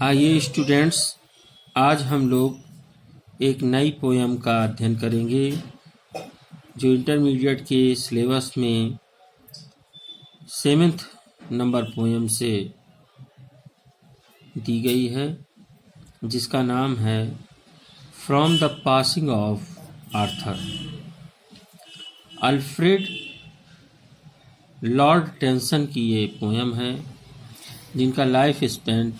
आइए स्टूडेंट्स, आज हम लोग एक नई पोयम का अध्ययन करेंगे जो इंटरमीडिएट के सिलेबस में 7th नंबर पोयम से दी गई है, जिसका नाम है from the passing of Arthur. Alfred Lord tension की ये पोयम है, जिनका लाइफ स्पेन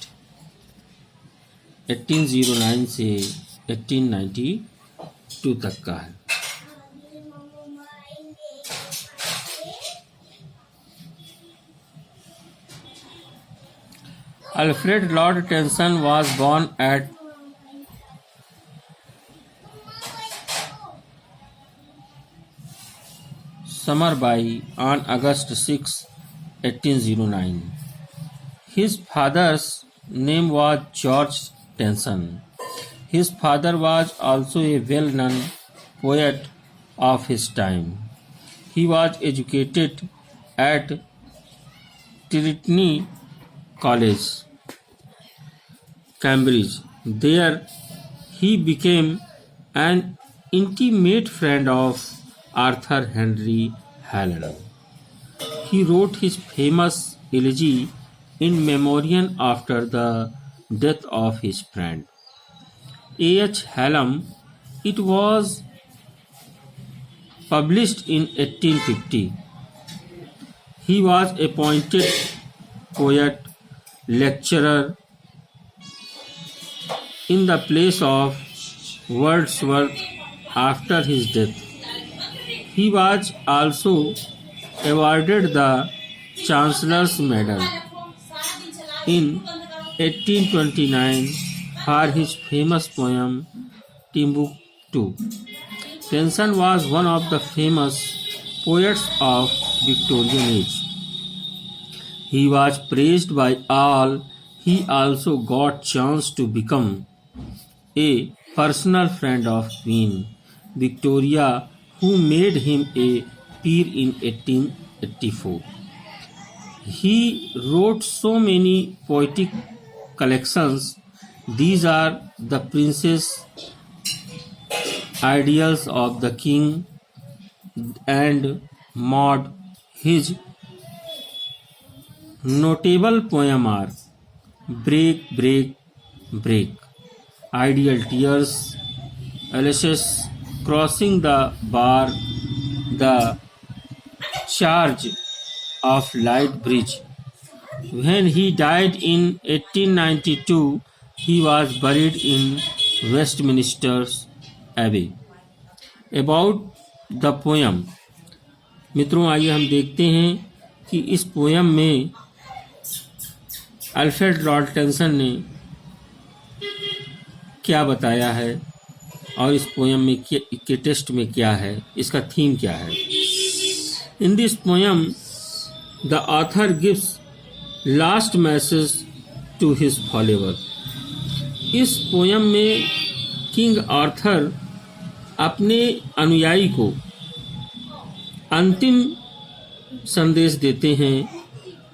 1809 से 1892 तक का है। Alfred Lord Tennyson was born at Somerby on August 6, 1809. His father's name was George Tennyson. His father was also a well-known poet of his time. He was educated at Trinity College, Cambridge. There he became an intimate friend of Arthur Henry Hallam. He wrote his famous elegy in memoriam after the death of his friend A.H. Hallam. It was published in 1850. He was appointed poet lecturer in the place of Wordsworth after his death. He was also awarded the Chancellor's Medal in 1829 for his famous poem Timbuktu. Tennyson was one of the famous poets of Victorian age. He was praised by all. He also got chance to become a personal friend of Queen Victoria, who made him a peer in 1884. He wrote so many poetic collections. These are the Princess Ideals of the King and Maud. His notable poems are Break, Break, Break, Ideal Tears, Ulysses Crossing the Bar, The Charge of Light Bridge. When he died in 1892, he was buried in Westminster Abbey. About the poem. मित्रों, आइए हम देखते हैं कि इस poem में Alfred Lord tension ने क्या बताया है और इस पोयम में के टेक्स्ट में क्या है, इसका थीम क्या है। In this poem the author gives last message to his follower. इस पोयम में किंग आर्थर अपने अनुयायी को अंतिम संदेश देते हैं,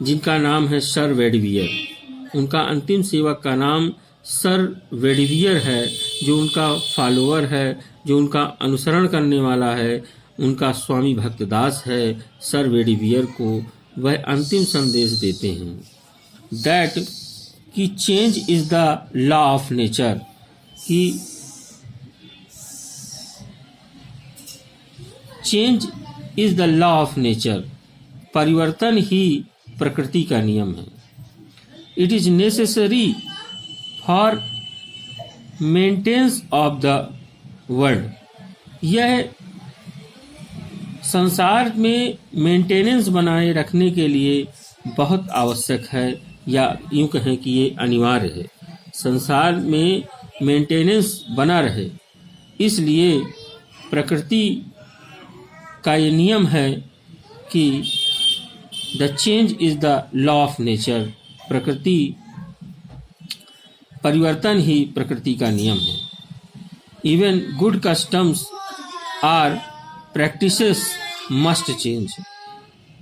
जिनका नाम है सर वेडवियर। उनका अंतिम सेवक का नाम सर वेडवियर है, जो उनका फॉलोअर है, जो उनका अनुसरण करने वाला है, उनका स्वामी भक्तदास है। सर वेडवियर को वह अंतिम संदेश देते हैं दैट कि change is the law of nature, कि change is the law of nature, परिवर्तन ही प्रकृति का नियम है। It is necessary for maintenance of the world. यह संसार में मेंटेनेंस बनाए रखने के लिए बहुत आवश्यक है, या यूं कहें कि ये अनिवार्य है। संसार में मेंटेनेंस बना रहे, इसलिए प्रकृति का ये नियम है कि the change is the law of nature, प्रकृति परिवर्तन ही प्रकृति का नियम है। Even good customs or practices must change.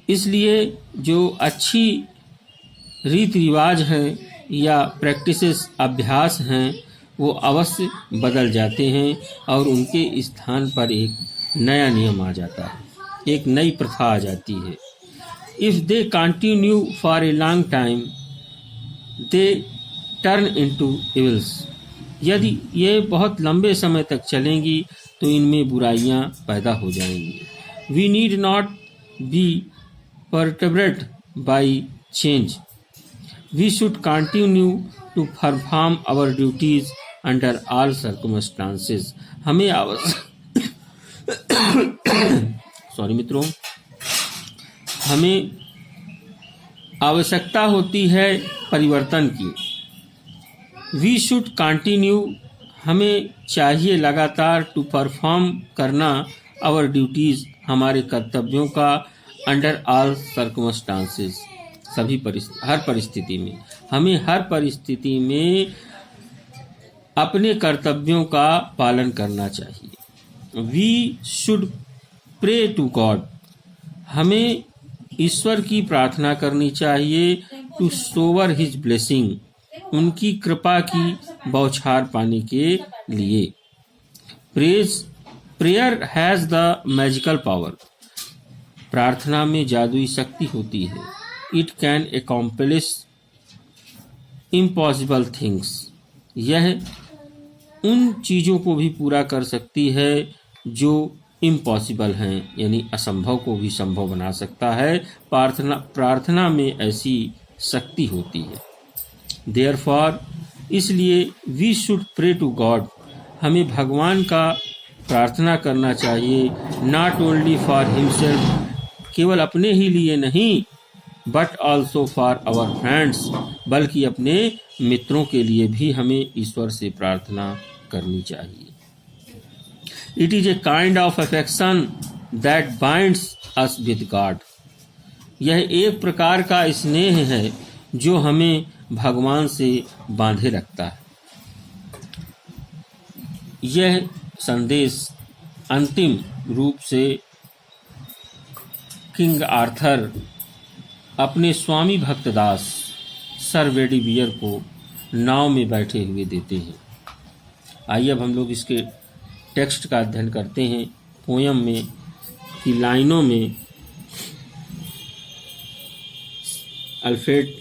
इसलिए जो अच्छी रीति रिवाज हैं या प्रैक्टिसेस अभ्यास हैं वो अवश्य बदल जाते हैं और उनके स्थान पर एक नया नियम आ जाता है, एक नई प्रथा आ जाती है। If they continue for a long time they turn into evils. यदि ये बहुत लंबे समय तक चलेंगी तो इनमें बुराइयां पैदा हो जाएंगी। We need not be perturbed by change. We should continue to perform our duties under all circumstances. हमें सॉरी मित्रों, हमें आवश्यकता होती है परिवर्तन की। We should continue, हमें चाहिए लगातार to perform करना our duties, हमारे कर्तव्यों का अंडर ऑल सर्कमस्टांसेस, हर परिस्थिति में। हमें हर परिस्थिति में अपने कर्तव्यों का पालन करना चाहिए। We should pray to God, हमें ईश्वर की प्रार्थना करनी चाहिए। टू सोवर हिज ब्लेसिंग, उनकी कृपा की बौछार पाने के लिए। Prayer has the magical power, प्रार्थना में जादुई शक्ति होती है। It can accomplish impossible things, यह उन चीज़ों को भी पूरा कर सकती है जो इम्पॉसिबल हैं, यानी असंभव को भी संभव बना सकता है। प्रार्थना में ऐसी शक्ति होती है। देयरफॉर, इसलिए we should pray to God, हमें भगवान का प्रार्थना करना चाहिए। नॉट ओनली फॉर हिमसेल्फ, केवल अपने ही लिए नहीं, but also for our friends, बल्कि अपने मित्रों के लिए भी हमें ईश्वर से प्रार्थना करनी चाहिए। It is a kind of affection that binds us with God, यह एक प्रकार का स्नेह है जो हमें भगवान से बांधे रखता है। यह संदेश अंतिम रूप से किंग आर्थर अपने स्वामी भक्तदास सर वेडीवियर को नाव में बैठे हुए देते हैं। आइए अब हम लोग इसके टेक्स्ट का अध्ययन करते हैं। पोयम में की लाइनों में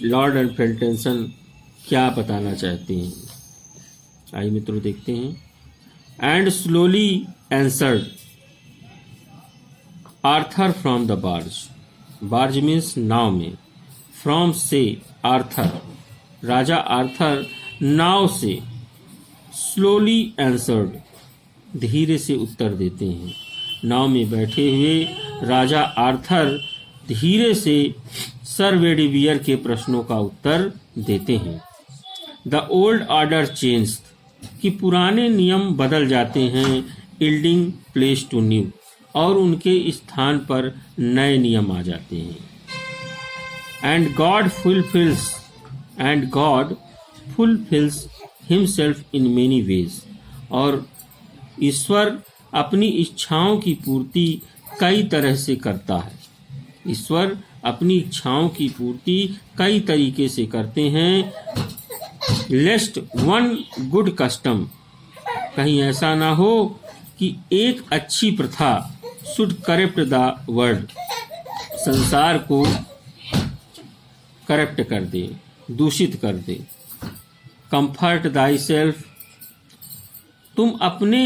लॉर्ड अल्फ्रेड टेंसन क्या बताना चाहते हैं। आइए मित्रों देखते हैं। And slowly answered Arthur from the barge, barge means नाव में, फ्रॉम से आर्थर, राजा आर्थर नाव से, स्लोली एंसर्ड, धीरे से उत्तर देते हैं। नाव में बैठे हुए राजा आर्थर धीरे से सर वेडीवियर के प्रश्नों का उत्तर देते हैं। द ओल्ड ऑर्डर चेंज, कि पुराने नियम बदल जाते हैं। इल्डिंग प्लेस टू न्यू, और उनके स्थान पर नए नियम आ जाते हैं। And God fulfils himself in many ways, और ईश्वर अपनी इच्छाओं की पूर्ति कई तरह से करता है। ईश्वर अपनी इच्छाओं की पूर्ति कई तरीके से करते हैं। लेस्ट वन गुड कस्टम, कहीं ऐसा ना हो कि एक अच्छी प्रथा शुड करेक्ट द वर्ल्ड, संसार को करप्ट कर दे, दूषित कर दे। कंफर्ट दाई सेल्फ, तुम अपने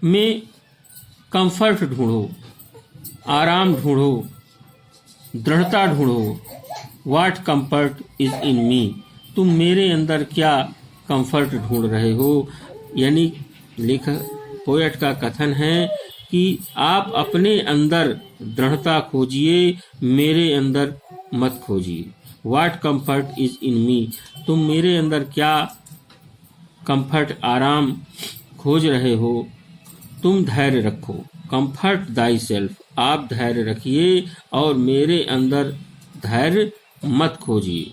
में कंफर्ट ढूंढो, आराम ढूंढो, दृढ़ता ढूंढो। व्हाट कंफर्ट इज इन मी, तुम मेरे अंदर क्या कंफर्ट ढूंढ रहे हो। यानी पोएट का कथन है कि आप अपने अंदर दृढ़ता खोजिए, मेरे अंदर मत खोजिए। व्हाट कंफर्ट इज इन मी, तुम मेरे अंदर क्या कंफर्ट, आराम खोज रहे हो। तुम धैर्य रखो। कंफर्ट दाई सेल्फ, आप धैर्य रखिए और मेरे अंदर धैर्य मत खोजिए।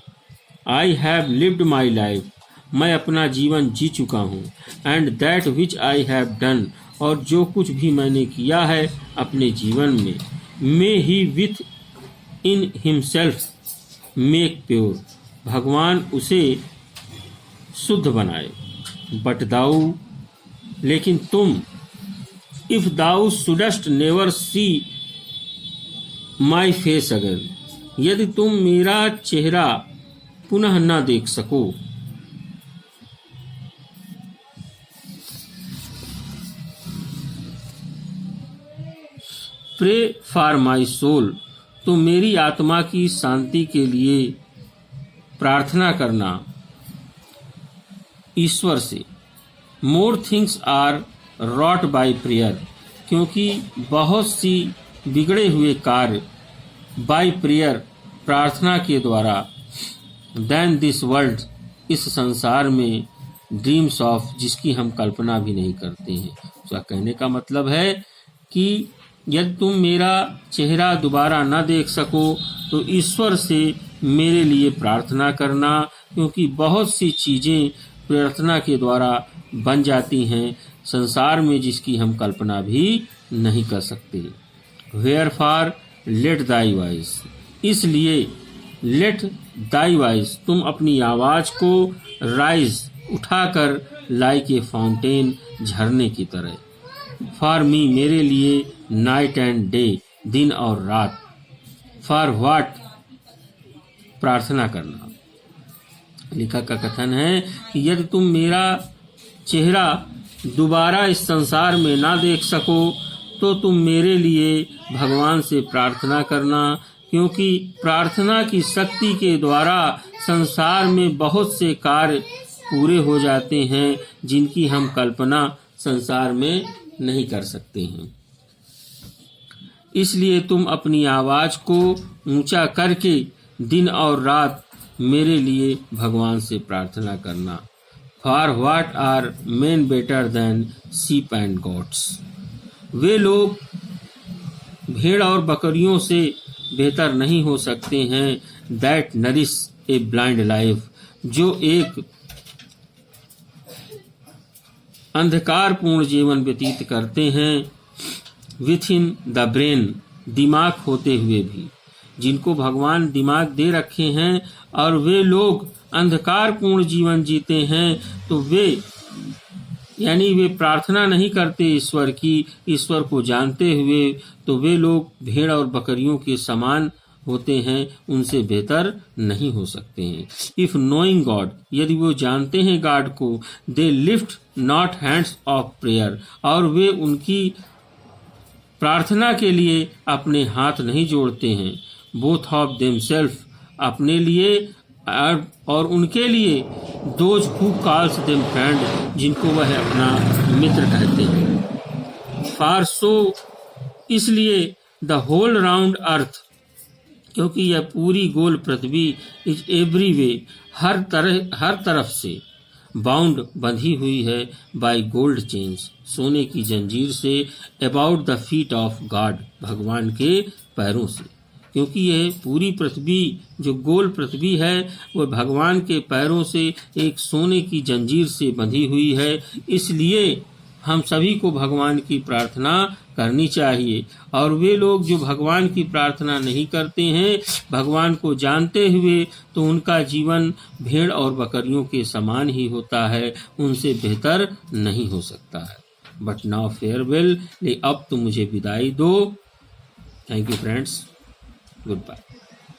I have lived my life, मैं अपना जीवन जी चुका हूँ। And that which I have done, और जो कुछ भी मैंने किया है अपने जीवन में, may he within himself make pure, भगवान उसे शुद्ध बनाए। बट दाऊ, लेकिन तुम, if thou shouldst never see my face again, यदि तुम मेरा चेहरा पुनः न देख सको, प्रे फॉर माई सोल, तो मेरी आत्मा की शांति के लिए प्रार्थना करना ईश्वर से। More things are wrought by prayer, क्योंकि बहुत सी बिगड़े हुए कार्य बाय प्रेयर, प्रार्थना के द्वारा, देन दिस वर्ल्ड, इस संसार में, ड्रीम्स ऑफ, जिसकी हम कल्पना भी नहीं करते हैं। उसका कहने का मतलब है कि यदि तुम मेरा चेहरा दोबारा न देख सको तो ईश्वर से मेरे लिए प्रार्थना करना, क्योंकि बहुत सी चीजें प्रार्थना के द्वारा बन जाती हैं संसार में, जिसकी हम कल्पना भी नहीं कर सकते। वेयरफॉर लेट दाई वॉइस, इसलिए लेट दाई वॉइस, तुम अपनी आवाज को राइज, उठाकर, लाइक ए फाउंटेन, झरने की तरह। फॉर मी, मेरे लिए, नाइट एंड डे, दिन और रात। फॉर व्हाट, प्रार्थना करना। लेखक का कथन है कि यदि तुम मेरा चेहरा दोबारा इस संसार में ना देख सको तो तुम मेरे लिए भगवान से प्रार्थना करना, क्योंकि प्रार्थना की शक्ति के द्वारा संसार में बहुत से कार्य पूरे हो जाते हैं जिनकी हम कल्पना संसार में नहीं कर सकते हैं। इसलिए तुम अपनी आवाज को ऊंचा करके दिन और रात मेरे लिए भगवान से प्रार्थना करना। For what are men better than sheep and goats, वे लोग भेड़ और बकरियों से बेहतर नहीं हो सकते हैं। That nourish a blind life, जो एक अंधकारपूर्ण जीवन व्यतीत करते हैं। विथ इन द ब्रेन, दिमाग होते हुए भी, जिनको भगवान दिमाग दे रखे हैं और वे लोग अंधकारपूर्ण जीवन जीते हैं, तो वे यानी वे प्रार्थना नहीं करते ईश्वर की, ईश्वर को जानते हुए, तो वे लोग भेड़ और बकरियों के समान होते हैं, उनसे बेहतर नहीं हो सकते हैं। इफ नोइंग गॉड, यदि वो जानते हैं गॉड को, they lift not hands of prayer, और वे उनकी प्रार्थना के लिए अपने हाथ नहीं जोड़ते हैं। बोथ ऑफ देमसेल्फ, अपने लिए और उनके लिए, those who calls them friend, जिनको वह अपना मित्र कहते हैं। फॉर सो, इसलिए, द होल राउंड अर्थ, क्योंकि यह पूरी गोल पृथ्वी, इज एवरी वे, हर तरफ से, बाउंड, बंधी हुई है, बाय गोल्ड चेन्स, सोने की जंजीर से, about the feet of God, भगवान के पैरों से, क्योंकि यह पूरी पृथ्वी, जो गोल पृथ्वी है, वह भगवान के पैरों से एक सोने की जंजीर से बंधी हुई है। इसलिए हम सभी को भगवान की प्रार्थना करनी चाहिए। और वे लोग जो भगवान की प्रार्थना नहीं करते हैं, भगवान को जानते हुए, तो उनका जीवन भेड़ और बकरियों के समान ही होता है, उनसे बेहतर नहीं हो सकता है। बट नाउ फेयरवेल, ले अब तो मुझे विदाई दो। Thank you friends, good bye.